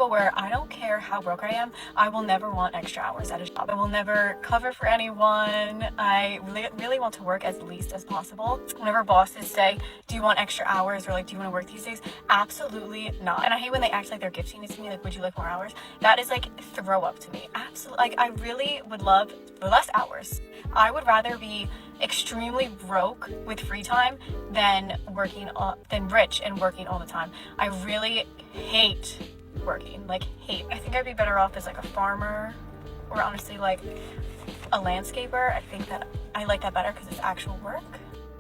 people where I don't care how broke I am, I will never want extra hours at a job. I will never cover for anyone. I really want to work as least as possible. Whenever bosses say, do you want extra hours, or like, do you want to work these days? Absolutely not. And I hate when they act like they're gifting it to me, like, would you like more hours? That is like throw up to me. Absolutely. Like, I really would love less hours. I would rather be extremely broke with free time than rich and working all the time. I really hate working, like hate. I think I'd be better off as like a farmer, or honestly like a landscaper. I think that I like that better because it's actual work.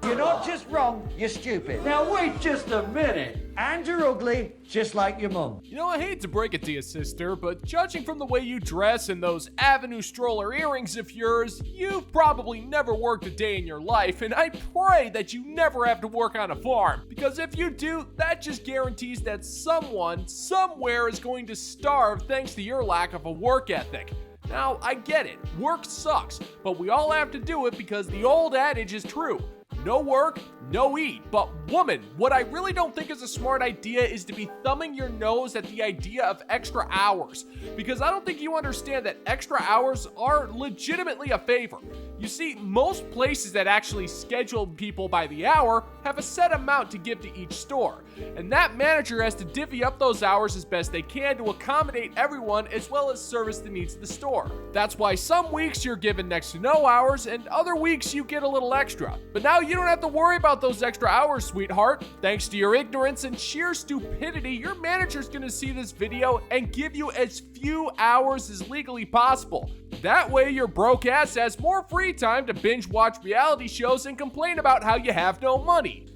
You're not just wrong, you're stupid. Now wait just a minute. And you're ugly, just like your mum. You know, I hate to break it to you, sister, but judging from the way you dress and those Avenue stroller earrings of yours, you've probably never worked a day in your life, and I pray that you never have to work on a farm. Because if you do, that just guarantees that someone, somewhere is going to starve thanks to your lack of a work ethic. Now, I get it, work sucks, but we all have to do it because the old adage is true. No work, no eat. But woman, what I really don't think is a smart idea is to be thumbing your nose at the idea of extra hours. Because I don't think you understand that extra hours are legitimately a favor. You see, most places that actually schedule people by the hour have a set amount to give to each store. And that manager has to divvy up those hours as best they can to accommodate everyone as well as service the needs of the store. That's why some weeks you're given next to no hours and other weeks you get a little extra. But now you don't have to worry about those extra hours, sweetheart. Thanks to your ignorance and sheer stupidity, your manager's gonna see this video and give you as few hours as legally possible. That way your broke ass has more free time to binge watch reality shows and complain about how you have no money.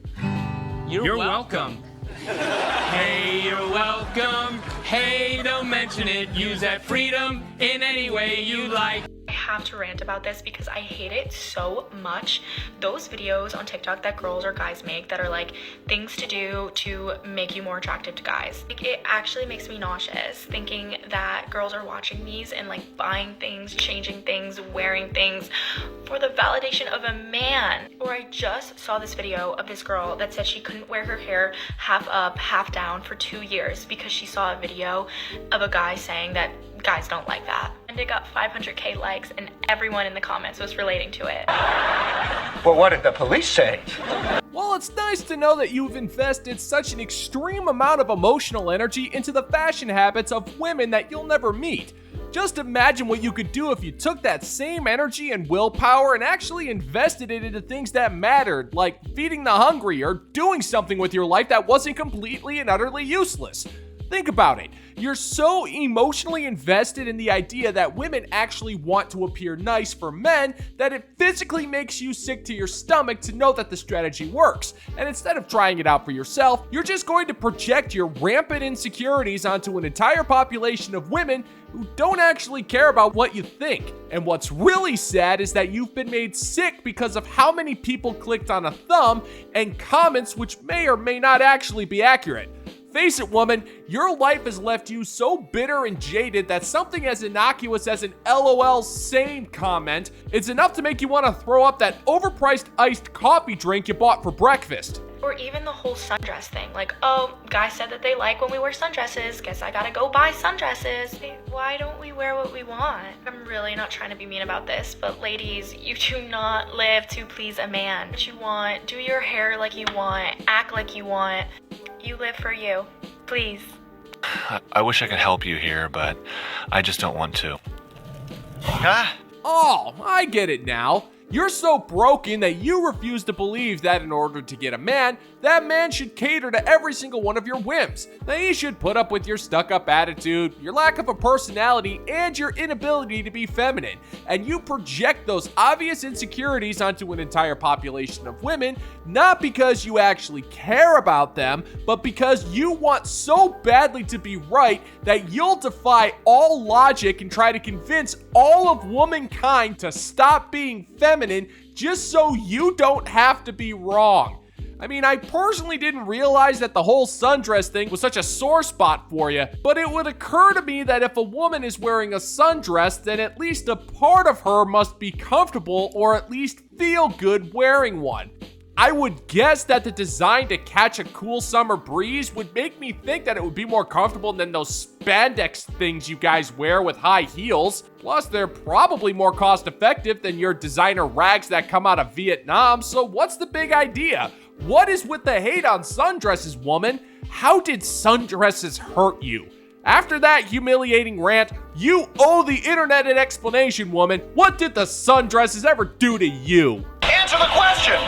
You're welcome. Hey, you're welcome. Hey, don't mention it. Use that freedom in any way you like. I have to rant about this because I hate it so much. Those videos on TikTok that girls or guys make that are like things to do to make you more attractive to guys. Like, it actually makes me nauseous thinking that girls are watching these and like buying things, changing things, wearing things for the validation of a man. Or I just saw this video of this girl that said she couldn't wear her hair half up, half down for 2 years because she saw a video of a guy saying that guys don't like that. And it got 500k likes and everyone in the comments was relating to it. Well, what did the police say? Well, it's nice to know that you've invested such an extreme amount of emotional energy into the fashion habits of women that you'll never meet. Just imagine what you could do if you took that same energy and willpower and actually invested it into things that mattered, like feeding the hungry or doing something with your life that wasn't completely and utterly useless. Think about it. You're so emotionally invested in the idea that women actually want to appear nice for men that it physically makes you sick to your stomach to know that the strategy works. And instead of trying it out for yourself, you're just going to project your rampant insecurities onto an entire population of women who don't actually care about what you think. And what's really sad is that you've been made sick because of how many people clicked on a thumb and comments which may or may not actually be accurate. Face it, woman, your life has left you so bitter and jaded that something as innocuous as an LOL sane comment is enough to make you want to throw up that overpriced iced coffee drink you bought for breakfast. Or even the whole sundress thing. Like, oh, guys said that they like when we wear sundresses. Guess I gotta go buy sundresses. Why don't we wear what we want? I'm really not trying to be mean about this, but ladies, you do not live to please a man. What you want, do your hair like you want, act like you want. You live for you. Please. I wish I could help you here, but I just don't want to. Oh, I get it now. You're so broken that you refuse to believe that in order to get a man, that man should cater to every single one of your whims. That he should put up with your stuck-up attitude, your lack of a personality, and your inability to be feminine. And you project those obvious insecurities onto an entire population of women, not because you actually care about them, but because you want so badly to be right that you'll defy all logic and try to convince all of womankind to stop being feminine just so you don't have to be wrong. I mean, I personally didn't realize that the whole sundress thing was such a sore spot for you, but it would occur to me that if a woman is wearing a sundress, then at least a part of her must be comfortable or at least feel good wearing one. I would guess that the design to catch a cool summer breeze would make me think that it would be more comfortable than those spandex things you guys wear with high heels. Plus, they're probably more cost effective than your designer rags that come out of Vietnam, so what's the big idea? What is with the hate on sundresses, woman? How did sundresses hurt you? After that humiliating rant, you owe the internet an explanation, woman. What did the sundresses ever do to you? Answer the question!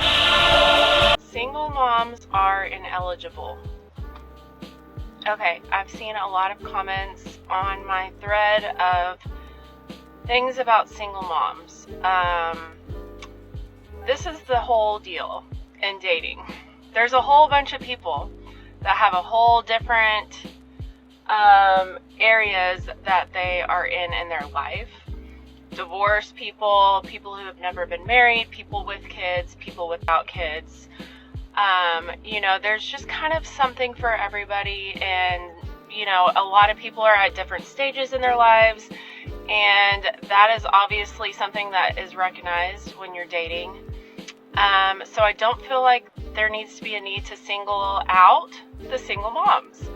Single moms are ineligible. Okay, I've seen a lot of comments on my thread of things about single moms. This is the whole deal in dating. There's a whole bunch of people that have a whole different areas that they are in their life. Divorced people, people who have never been married, people with kids, people without kids. There's just kind of something for everybody, and a lot of people are at different stages in their lives, and that is obviously something that is recognized when you're dating. So I don't feel like there needs to be a need to single out the single moms.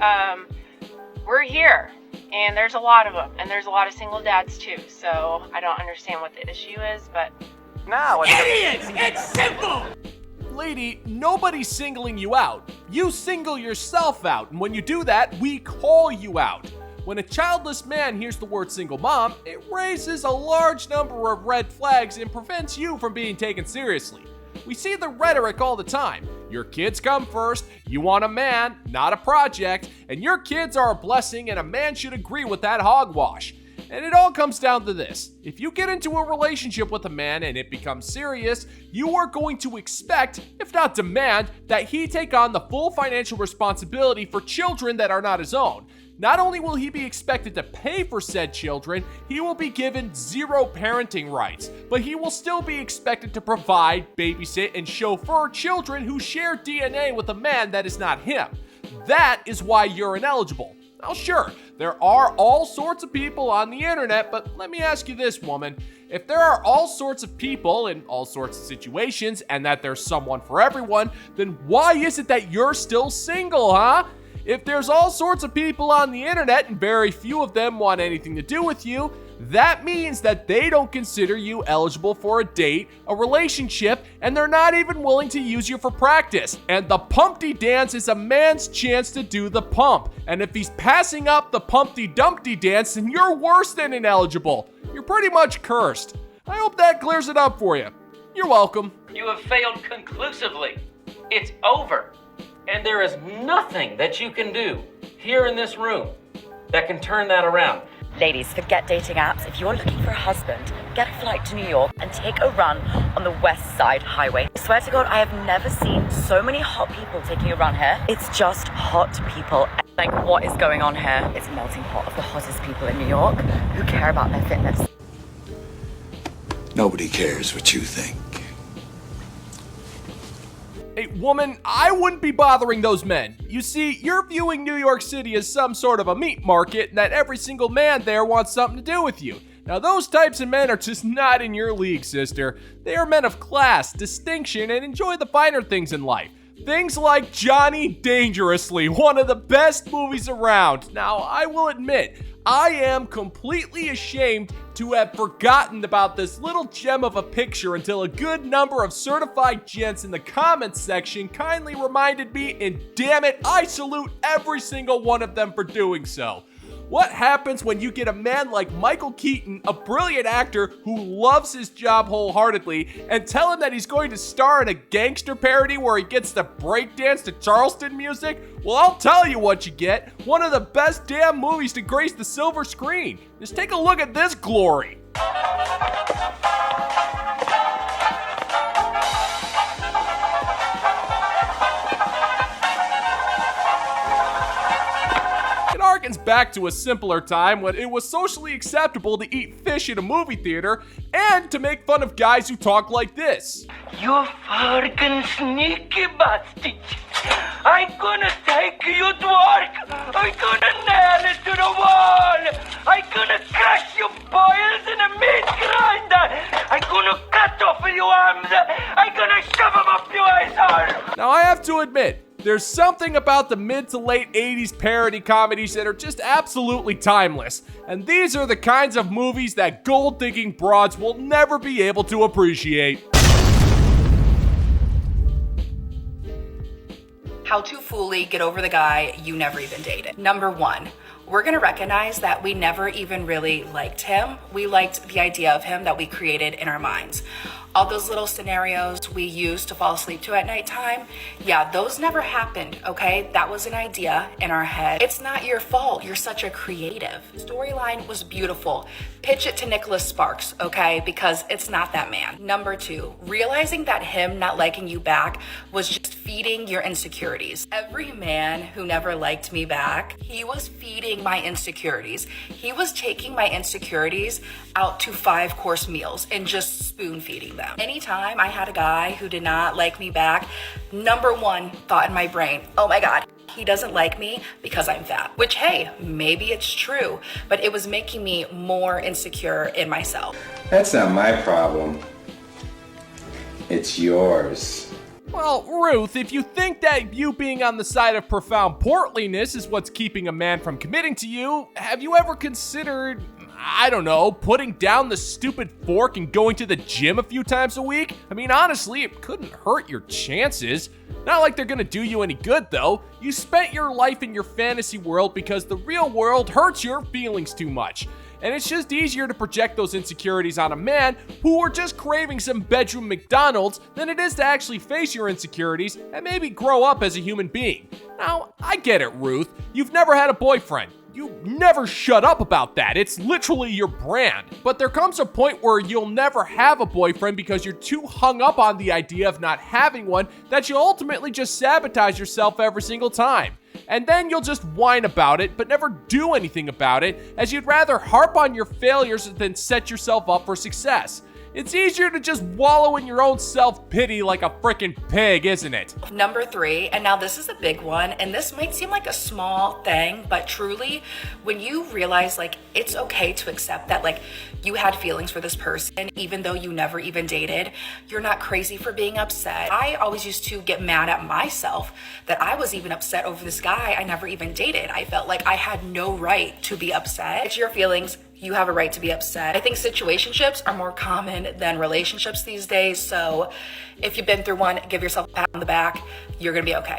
We're here, and there's a lot of them, and there's a lot of single dads too, so I don't understand what the issue is, but... Now, Idiots! It's simple! Lady, nobody's singling you out. You single yourself out, and when you do that, we call you out. When a childless man hears the word single mom, it raises a large number of red flags and prevents you from being taken seriously. We see the rhetoric all the time. Your kids come first, you want a man, not a project, and your kids are a blessing and a man should agree with that hogwash. And it all comes down to this. If you get into a relationship with a man and it becomes serious, you are going to expect, if not demand, that he take on the full financial responsibility for children that are not his own. Not only will he be expected to pay for said children, he will be given zero parenting rights, but he will still be expected to provide, babysit, and chauffeur children who share DNA with a man that is not him. That is why you're ineligible. Now sure, there are all sorts of people on the internet, but let me ask you this, woman. If there are all sorts of people in all sorts of situations and that there's someone for everyone, then why is it that you're still single, huh? If there's all sorts of people on the internet and very few of them want anything to do with you, that means that they don't consider you eligible for a date, a relationship, and they're not even willing to use you for practice. And the Pumpty dance is a man's chance to do the pump. And if he's passing up the Pumpty Dumpty dance, then you're worse than ineligible. You're pretty much cursed. I hope that clears it up for you. You're welcome. You have failed conclusively. It's over. And there is nothing that you can do here in this room that can turn that around. Ladies, forget dating apps. If you're looking for a husband, get a flight to New York and take a run on the West Side Highway. I swear to God, I have never seen so many hot people taking a run here. It's just hot people. Like, what is going on here? It's a melting pot of the hottest people in New York who care about their fitness. Nobody cares what you think. Hey, woman, I wouldn't be bothering those men. You see, you're viewing New York City as some sort of a meat market and that every single man there wants something to do with you. Now, those types of men are just not in your league, sister. They are men of class, distinction, and enjoy the finer things in life. Things like Johnny Dangerously, one of the best movies around. Now, I will admit, I am completely ashamed to have forgotten about this little gem of a picture until a good number of certified gents in the comments section kindly reminded me, and damn it, I salute every single one of them for doing so. What happens when you get a man like Michael Keaton, a brilliant actor who loves his job wholeheartedly, and tell him that he's going to star in a gangster parody where he gets to breakdance to Charleston music? Well, I'll tell you what you get. One of the best damn movies to grace the silver screen. Just take a look at this glory. Harkens back to a simpler time when it was socially acceptable to eat fish in a movie theater and to make fun of guys who talk like this. You fucking sneaky bastard! I'm gonna take you to work! I'm gonna nail it to the wall! I'm gonna crush your boils in a meat grinder! I'm gonna cut off your arms! I'm gonna shove them up your asshole! have to admit, there's something about the mid to late 80s parody comedies that are just absolutely timeless. And these are the kinds of movies that gold-digging broads will never be able to appreciate. How to fully get over the guy you never even dated. Number 1, we're gonna recognize that we never even really liked him. We liked the idea of him that we created in our minds. All those little scenarios we used to fall asleep to at nighttime, yeah, those never happened, okay? That was an idea in our head. It's not your fault. You're such a creative. Storyline was beautiful. Pitch it to Nicholas Sparks, okay? Because it's not that man. Number 2, realizing that him not liking you back was just feeding your insecurities. Every man who never liked me back, he was feeding my insecurities. He was taking my insecurities out to 5-course meals and just spoon feeding them. Anytime I had a guy who did not like me back, number 1 thought in my brain, oh my God, he doesn't like me because I'm fat. Which, hey, maybe it's true, but it was making me more insecure in myself. That's not my problem. It's yours. Well, Ruth, if you think that you being on the side of profound portliness is what's keeping a man from committing to you, have you ever considered, I don't know, putting down the stupid fork and going to the gym a few times a week? I mean, honestly, it couldn't hurt your chances. Not like they're gonna do you any good, though. You spent your life in your fantasy world because the real world hurts your feelings too much. And it's just easier to project those insecurities on a man who are just craving some bedroom McDonald's than it is to actually face your insecurities and maybe grow up as a human being. Now, I get it, Ruth. You've never had a boyfriend. You never shut up about that. It's literally your brand. But there comes a point where you'll never have a boyfriend because you're too hung up on the idea of not having one that you ultimately just sabotage yourself every single time. And then you'll just whine about it, but never do anything about it, as you'd rather harp on your failures than set yourself up for success. It's easier to just wallow in your own self-pity like a frickin' pig, isn't it? Number 3, and now this is a big one, and this might seem like a small thing, but truly, when you realize like it's okay to accept that like you had feelings for this person, even though you never even dated, you're not crazy for being upset. I always used to get mad at myself that I was even upset over this guy I never even dated. I felt like I had no right to be upset. It's your feelings. You have a right to be upset. I think situationships are more common than relationships these days. So if you've been through one, give yourself a pat on the back. You're gonna be okay.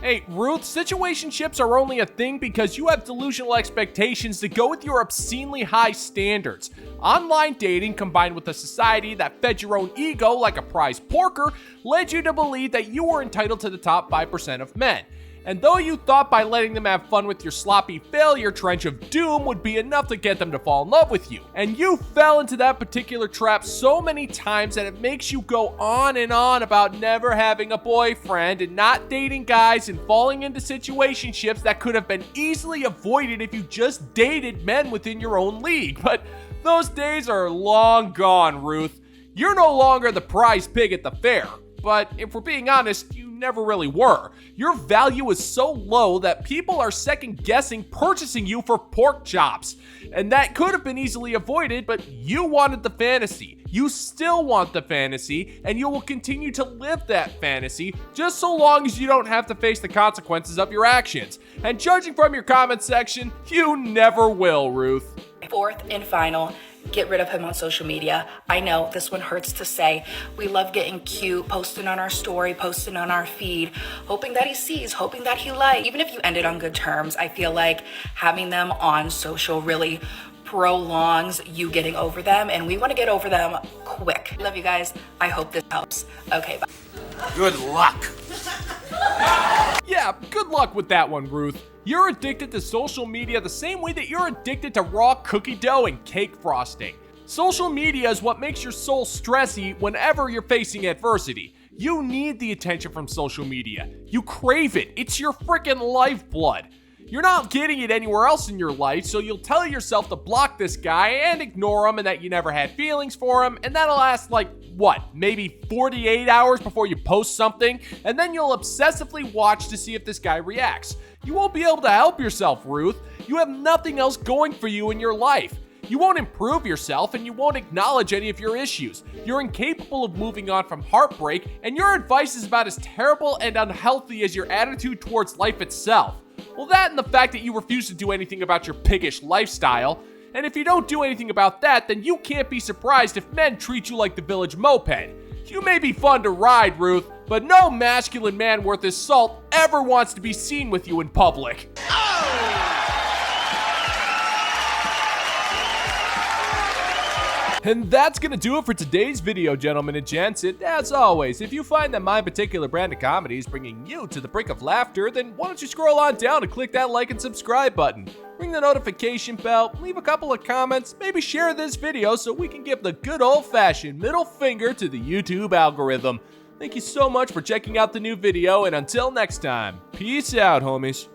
Hey, Ruth, situationships are only a thing because you have delusional expectations to go with your obscenely high standards. Online dating, combined with a society that fed your own ego like a prize porker, led you to believe that you were entitled to the top 5% of men. And though you thought by letting them have fun with your sloppy failure trench of doom would be enough to get them to fall in love with you, and you fell into that particular trap so many times that it makes you go on and on about never having a boyfriend and not dating guys and falling into situationships that could have been easily avoided if you just dated men within your own league. But those days are long gone, Ruth. You're no longer the prize pig at the fair. But if we're being honest, you never really were. Your value is so low that people are second guessing purchasing you for pork chops. And that could have been easily avoided, but you wanted the fantasy. You still want the fantasy, and you will continue to live that fantasy just so long as you don't have to face the consequences of your actions. And judging from your comment section, you never will, Ruth. 4th and final, get rid of him on social media. I know this one hurts to say. We love getting cute, posting on our story, posting on our feed, hoping that he sees, hoping that he likes. Even if you ended on good terms, I feel like having them on social really prolongs you getting over them, and we want to get over them quick. Love you guys. I hope this helps. Okay, bye. Good luck. Yeah, good luck with that one, Ruth. You're addicted to social media the same way that you're addicted to raw cookie dough and cake frosting. Social media is what makes your soul stressy whenever you're facing adversity. You need the attention from social media. You crave it. It's your freaking lifeblood. You're not getting it anywhere else in your life, so you'll tell yourself to block this guy and ignore him and that you never had feelings for him, and that'll last maybe 48 hours before you post something, and then you'll obsessively watch to see if this guy reacts. You won't be able to help yourself, Ruth. You have nothing else going for you in your life. You won't improve yourself and you won't acknowledge any of your issues. You're incapable of moving on from heartbreak, and your advice is about as terrible and unhealthy as your attitude towards life itself. Well, that and the fact that you refuse to do anything about your piggish lifestyle. And if you don't do anything about that, then you can't be surprised if men treat you like the village moped. You may be fun to ride, Ruth, but no masculine man worth his salt ever wants to be seen with you in public. And that's gonna do it for today's video, gentlemen and gents. And as always, if you find that my particular brand of comedy is bringing you to the brink of laughter, then why don't you scroll on down and click that like and subscribe button. Ring the notification bell, leave a couple of comments, maybe share this video so we can give the good old-fashioned middle finger to the YouTube algorithm. Thank you so much for checking out the new video, and until next time, peace out, homies.